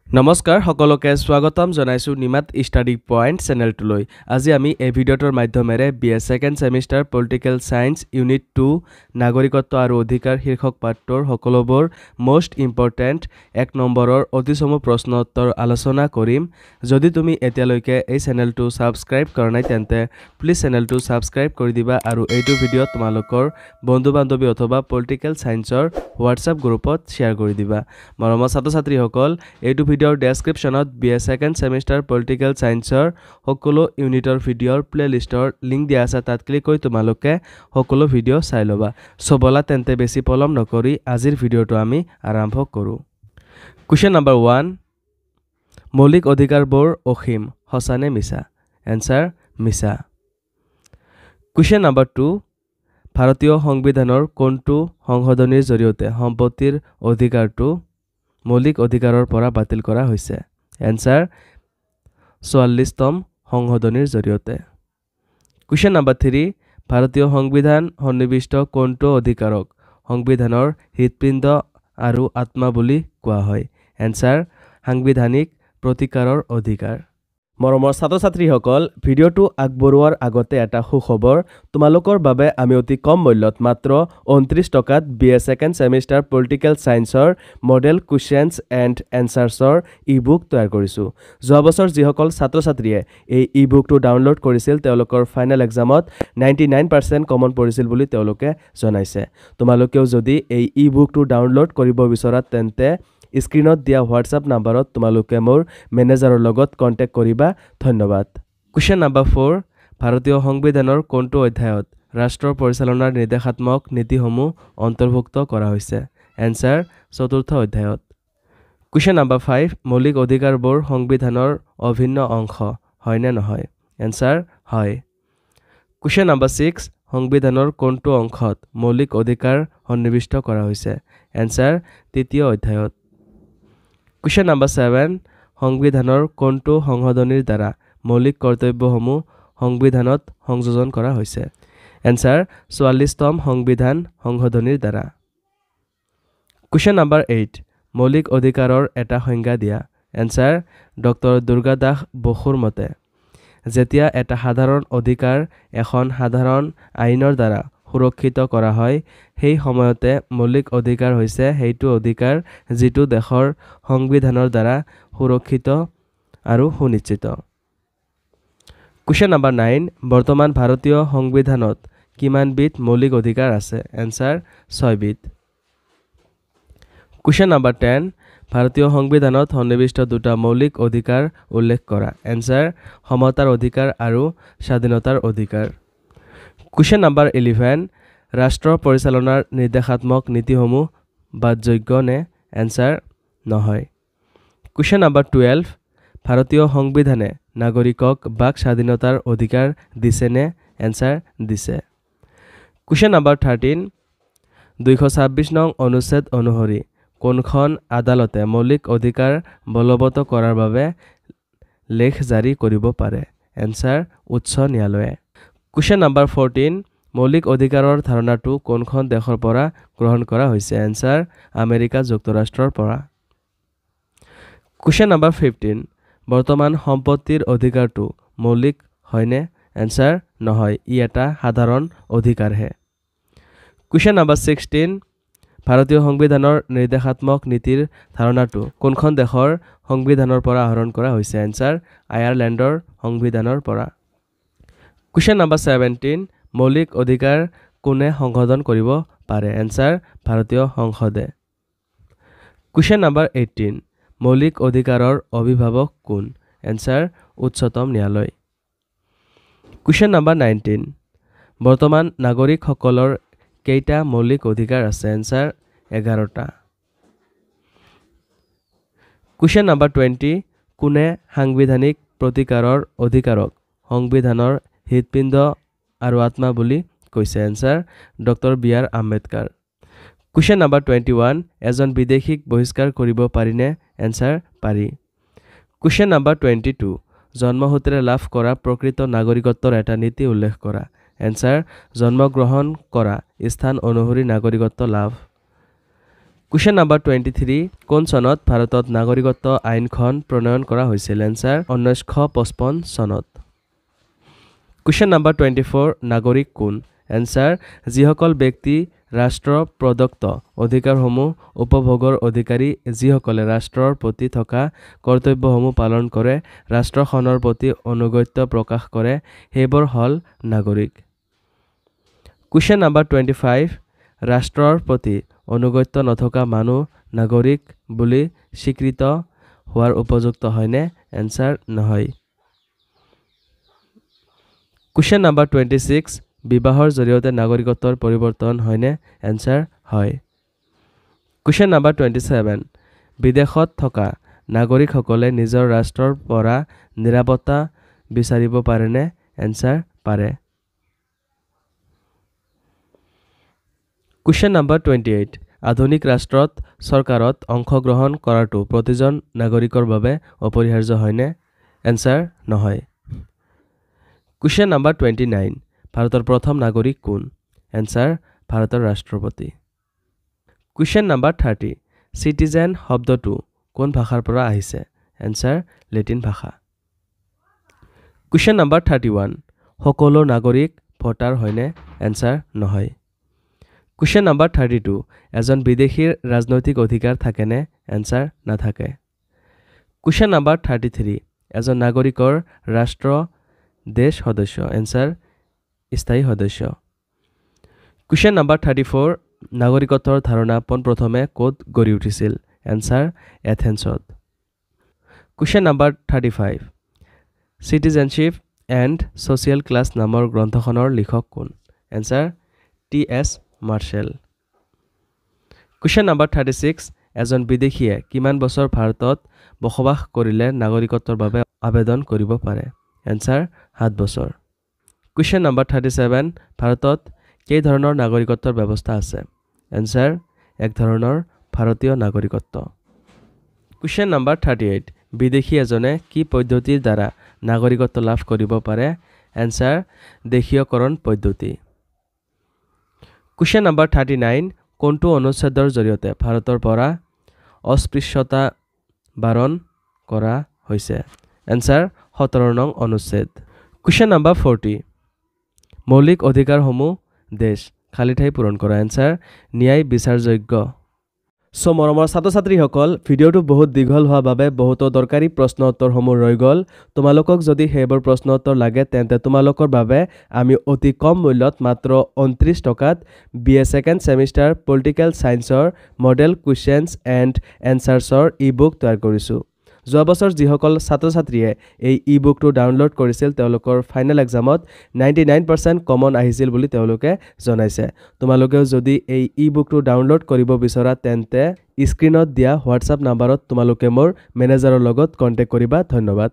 নমস্কাৰ সকলোকে স্বাগতম জনাইছো নিমাত ষ্টাডি পইণ্ট চেনেলটোলৈ। আজি আমি এই ভিডিঅ'টোৰ মাধ্যমেৰে BA second semester political science unit 2 নাগৰিকত্ব আৰু অধিকাৰ শীৰ্ষক পাঠটোৰ সকলোবোৰ মোষ্ট ইম্পৰ্টেণ্ট 1 নম্বৰৰ অতিচমু প্ৰশ্ন উত্তৰ আলোচনা কৰিম। যদি তুমি এতিয়ালৈকে এই চেনেলটো সাবস্ক্ৰাইব কৰা নাই তেন্তে প্লিজ চেনেলটো সাবস্ক্ৰাইব কৰি দিবা আৰু এইটো ভিডিঅ' তোমালোকৰ বন্ধু বান্ধৱী অথবা পলিটিকেল সায়েন্সৰ হোৱাটছআপ গ্ৰুপত শ্বেয়াৰ কৰি দিবা। মৰমৰ ছাত্ৰ-ছাত্ৰীসকল, এইটো ভিডিঅ'ৰ ডেছক্ৰিপশ্যনত BA সেকেণ্ড সেমিষ্টাৰ পলিটিকেল সায়েন্সৰ সকলো ইউনিটৰ ভিডিঅ'ৰ প্লেলিষ্টৰ লিংক দিয়া আছে, তাত ক্লিক কৰি তোমালোকে সকলো ভিডিঅ' চাই ল'বা। বলা তেন্তে বেছি পলম নকৰি আজিৰ ভিডিঅ'টো আমি আৰম্ভ কৰোঁ। কুৱেশ্যন নম্বৰ 1, মৌলিক অধিকাৰবোৰ অসীম, সঁচা নে মিছা? এনসাৰ মিছা। কুৱেশ্যন নম্বৰ 2, ভাৰতীয় সংবিধানৰ কোনটো সংশোধনীৰ জৰিয়তে সম্পত্তিৰ অধিকাৰটো মৌলিক অধিকাৰৰ পৰা বাতিল কৰা হৈছে? এনসাৰ 44তম সংশোধনীৰ জৰিয়তে। কুৱেশ্যন নম্বৰ 3, ভাৰতীয় সংবিধান সন্নিৱিষ্ট কোনটো অধিকাৰক সংবিধানৰ হৃদপিণ্ড আৰু আত্মা বুলি কোৱা হয়? এনসাৰ সাংবিধানিক প্ৰতিকাৰৰ অধিকাৰ। মৰমৰ ছাত্ৰ-ছাত্ৰীসকল, ভিডিঅ'টো আগবঢ়োৱাৰ আগতে এটা সুখবৰ। তোমালোকৰ বাবে আমি অতি কম মূল্যত মাত্ৰ 29 টকাত BA সেকেণ্ড সেমিষ্টাৰ পলিটিকেল সায়েন্সৰ মডেল কুৱেশ্যনছ এণ্ড এনচাৰ্ছৰ ই-বুক তৈয়াৰ কৰিছোঁ। যোৱা বছৰ যিসকল ছাত্ৰ-ছাত্ৰীয়ে এই ই-বুকটো ডাউনলোড কৰিছিল তেওঁলোকৰ ফাইনেল এক্সামত 99% কমন পৰিছিল বুলি তেওঁলোকে জনাইছে। তোমালোকেও যদি এই ই-বুকটো ডাউনলোড কৰিব বিচৰা তেন্তে স্ক্ৰীনত দিয়া হোৱাটছআপ নাম্বাৰত তোমালোকে মোৰ মেনেজাৰৰ লগত কণ্টেক্ট কৰিবা। ধন্যবাদ। কুৱেশ্যন নম্বৰ 4, ভাৰতীয় সংবিধানৰ কোনটো অধ্যায়ত ৰাষ্ট্ৰৰ পৰিচালনাৰ নিৰ্দেশাত্মক নীতিসমূহ অন্তৰ্ভুক্ত কৰা হৈছে? এনসাৰ 4ৰ্থ অধ্যায়ত। কুৱেশ্যন নম্বৰ 5, মৌলিক অধিকাৰবোৰ সংবিধানৰ অভিন্ন অংশ হয় নে নহয়? এনসাৰ হয়। কুৱেশ্যন নম্বৰ 6, সংবিধানৰ কোনটো অংশত মৌলিক অধিকাৰ সন্নিৱিষ্ট কৰা হৈছে? এনসাৰ 3য় অধ্যায়ত। কুৱেশ্যন নম্বৰ 7, সংবিধানৰ কোনটো সংশোধনীৰ দ্বাৰা মৌলিক কৰ্তব্যসমূহ সংবিধানত সংযোজন কৰা হৈছে? এনসাৰ 44তম সংবিধান সংশোধনীৰ দ্বাৰা। কুৱেশ্যন নম্বৰ 8, মৌলিক অধিকাৰৰ এটা সংজ্ঞা দিয়া। এনসাৰ ডক্টৰ দুৰ্গা দাস বসুৰ মতে, যেতিয়া এটা সাধাৰণ অধিকাৰ এখন সাধাৰণ আইনৰ দ্বাৰা সুৰক্ষিত কৰা হয় সেই সময়তে মৌলিক অধিকাৰ হৈছে সেইটো অধিকাৰ যিটো দেশৰ সংবিধানৰ দ্বাৰা সুৰক্ষিত আৰু সুনিশ্চিত। কুৱেশ্যন নম্বৰ 9, বৰ্তমান ভাৰতীয় সংবিধানত কিমানবিধ মৌলিক অধিকাৰ আছে? এনসাৰ 6 বিধ। কুৱেশ্যন নম্বৰ 10, ভাৰতীয় সংবিধানত সন্নিৱিষ্ট দুটা মৌলিক অধিকাৰ উল্লেখ কৰা। এনসাৰ সমতাৰ অধিকাৰ আৰু স্বাধীনতাৰ অধিকাৰ। কুৱেশ্যন নম্বৰ 11, ৰাষ্ট্ৰ পৰিচালনাৰ নিৰ্দেশাত্মক নীতিসমূহ বাদযোগ্য নে? এনসাৰ নহয়। কুৱেশ্যন নম্বৰ 12, ভাৰতীয় সংবিধানে নাগৰিকক বাক স্বাধীনতাৰ অধিকাৰ দিছে নে? এনসাৰ দিছে। কুৱেশ্যন নম্বৰ 13, 226 নং অনুচ্ছেদ অনুসৰি কোনখন আদালতে মৌলিক অধিকাৰ বলবৎ কৰাৰ বাবে লেখ জাৰি কৰিব পাৰে? এনসাৰ উচ্চ ন্যায়ালয়ে। কুৱেশ্যন নম্বৰ 14, মৌলিক অধিকাৰৰ ধাৰণাটো কোনখন দেশৰ পৰা গ্ৰহণ কৰা হৈছে? এনসাৰ আমেৰিকা যুক্তৰাষ্ট্ৰৰ পৰা। কুৱেশ্যন নম্বৰ 15, বৰ্তমান সম্পত্তিৰ অধিকাৰটো মৌলিক হয়নে? এনসাৰ নহয়, ই এটা সাধাৰণ অধিকাৰহে। কুৱেশ্যন নম্বৰ 16, ভাৰতীয় সংবিধানৰ নিৰ্দেশাত্মক নীতিৰ ধাৰণাটো কোনখন দেশৰ সংবিধানৰ পৰা আহৰণ কৰা হৈছে? এনসাৰ আয়াৰলেণ্ডৰ সংবিধানৰ পৰা। কুৱেশ্যন নম্বৰ 17, মৌলিক অধিকাৰ কোনে সংশোধন কৰিব পাৰে? এনসাৰ ভাৰতীয় সংসদে। কুৱেশ্যন নম্বৰ 18, মৌলিক অধিকাৰৰ অভিভাৱক কোন? এনসাৰ উচ্চতম ন্যায়ালয়। কুৱেশ্যন নম্বৰ 19, বৰ্তমান নাগৰিকসকলৰ কেইটা মৌলিক অধিকাৰ আছে? এনসাৰ 11টা। কুৱেশ্যন নম্বৰ 20, কোনে সাংবিধানিক প্ৰতিকাৰৰ অধিকাৰক সংবিধানৰ হৃদপিণ্ড আৰু আত্মা বুলি কৈছে? Answer doctor BR Ambedkar. Question number 21, এজন বিদেশীক বহিষ্কাৰ কৰিব পাৰিনে? এনসাৰ পাৰি। কুৱেশ্যন নম্বৰ 22, জন্মসূত্ৰে লাভ কৰা প্ৰকৃত নাগৰিকত্বৰ এটা নীতি উল্লেখ কৰা। এনসাৰ জন্মগ্ৰহণ কৰা স্থান অনুসৰি নাগৰিকত্ব লাভ। Question number 23 কোন চনত ভাৰতত নাগৰিকত্ব আইনখন প্ৰণয়ন কৰা হৈছিল এনসাৰ 1955 চনত Question number 24 নাগৰিক কোন এনসাৰ যিসকল ব্যক্তি ৰাষ্ট্ৰ প্ৰদত্ত অধিকাৰসমূহ উপভোগৰ অধিকাৰী যিসকলে ৰাষ্ট্ৰৰ প্ৰতি থকা কৰ্তব্যসমূহ পালন কৰে ৰাষ্ট্ৰখনৰ প্ৰতি অনুগত্য প্ৰকাশ কৰে সেইবোৰ হল নাগৰিক Question number 25 ৰাষ্ট্ৰৰ প্ৰতি অনুগত্য নথকা মানুহ নাগৰিক বুলি স্বীকৃত হোৱাৰ উপযুক্ত হয়নে এনসাৰ নহয় Question number 26 বিবাহৰ জৰিয়তে নাগৰিকত্বৰ পৰিৱৰ্তন হয়নে এনসাৰ হয় Question number 27 বিদেশত থকা নাগৰিকসকলে নিজৰ ৰাষ্ট্ৰৰ পৰা নিৰাপত্তা বিচাৰিব পাৰেনে এনসাৰ পাৰে Question number 28 আধুনিক ৰাষ্ট্ৰত চৰকাৰত অংশগ্ৰহণ কৰাটো প্ৰতিজন নাগৰিকৰ বাবে অপৰিহাৰ্য হয়নে এনসাৰ নহয় Question number 29 ভাৰতৰ প্ৰথম নাগৰিক কোন এনসাৰ ভাৰতৰ ৰাষ্ট্ৰপতি Question number 30 সিটিজেন শব্দটো কোন ভাষাৰ পৰা আহিছে এনসাৰ লেটিন ভাষা Question number 31 সকলো নাগৰিক ভোটাৰ হয়নে এনসাৰ নহয় Question number 32 এজন বিদেশীৰ ৰাজনৈতিক অধিকাৰ থাকেনে এনসাৰ নাথাকে Question number 33 এজন নাগৰিকৰ ৰাষ্ট্ৰ দেশ সদস্য এনসাৰ স্থায়ী সদস্য Question number 34 নাগৰিকত্বৰ ধাৰণা পোনপ্ৰথমে ক'ত গঢ়ি উঠিছিল answer এথেন্সত Question number 35 Citizenship and Social Class নামৰ গ্ৰন্থখনৰ লিখক কোন answer T S. Marshall Question number 36 এজন বিদেশীয়ে কিমান বছৰ ভাৰতত বসবাস কৰিলে নাগৰিকত্বৰ বাবে আবেদন কৰিব পাৰে এনসাৰ 7 বছৰ Question number 37 ভাৰতত কেই ধৰণৰ নাগৰিকত্বৰ ব্যৱস্থা আছে এনসাৰ এক ধৰণৰ ভাৰতীয় নাগৰিকত্ব Question number 38 বিদেশী এজনে কি পদ্ধতিৰ দ্বাৰা নাগৰিকত্ব লাভ কৰিব পাৰে এনসাৰ দেশীয়কৰণ পদ্ধতি Question number 39 কোনটো অনুচ্ছেদৰ জৰিয়তে ভাৰতৰ পৰা অস্পৃশ্যতা বাৰণ কৰা হৈছে এনসাৰ 17 নং অনুচ্ছেদ Question number 40 মৌলিক অধিকাৰসমূহ দেশ খালি ঠাই পূৰণ কৰা এনসাৰ ন্যায় বিচাৰযোগ্য সো মৰমৰ ছাত্ৰ-ছাত্ৰীসকল ভিডিওটো বহুত দীঘল হোৱা বাবে বহুত দৰকাৰী প্ৰশ্ন উত্তৰসমূহ ৰৈ গল তোমালোকক যদি হেবৰ প্ৰশ্ন উত্তৰ লাগে তেন্তে তোমালোকৰ বাবে আমি অতি কম মূল্যত মাত্ৰ 29 টকাত বিএ সেকেন্ড সেমিস্টাৰ পলিটিক্যাল সায়েন্সৰ মডেল কোৱেশ্চনছ এণ্ড এনসাৰ্ছৰ ই-বুক তৈয়াৰ কৰিছো যোৱা বছৰ যিসকল ছাত্ৰ-ছাত্ৰীয়ে এই ই-বুকটো ডাউনলোড কৰিছিল তেওঁলোকৰ ফাইনেল এক্সামত 99% কমন আহিছিল বুলি তেওঁলোকে জনাইছে তোমালোকেও যদি এই ই-বুকটো ডাউনলোড কৰিব বিচৰা তেন্তে স্ক্ৰিনত দিয়া হোৱাটছআপ নম্বৰত তোমালোকে মোৰ মেনেজাৰৰ লগত কন্টেক্ট কৰিবা ধন্যবাদ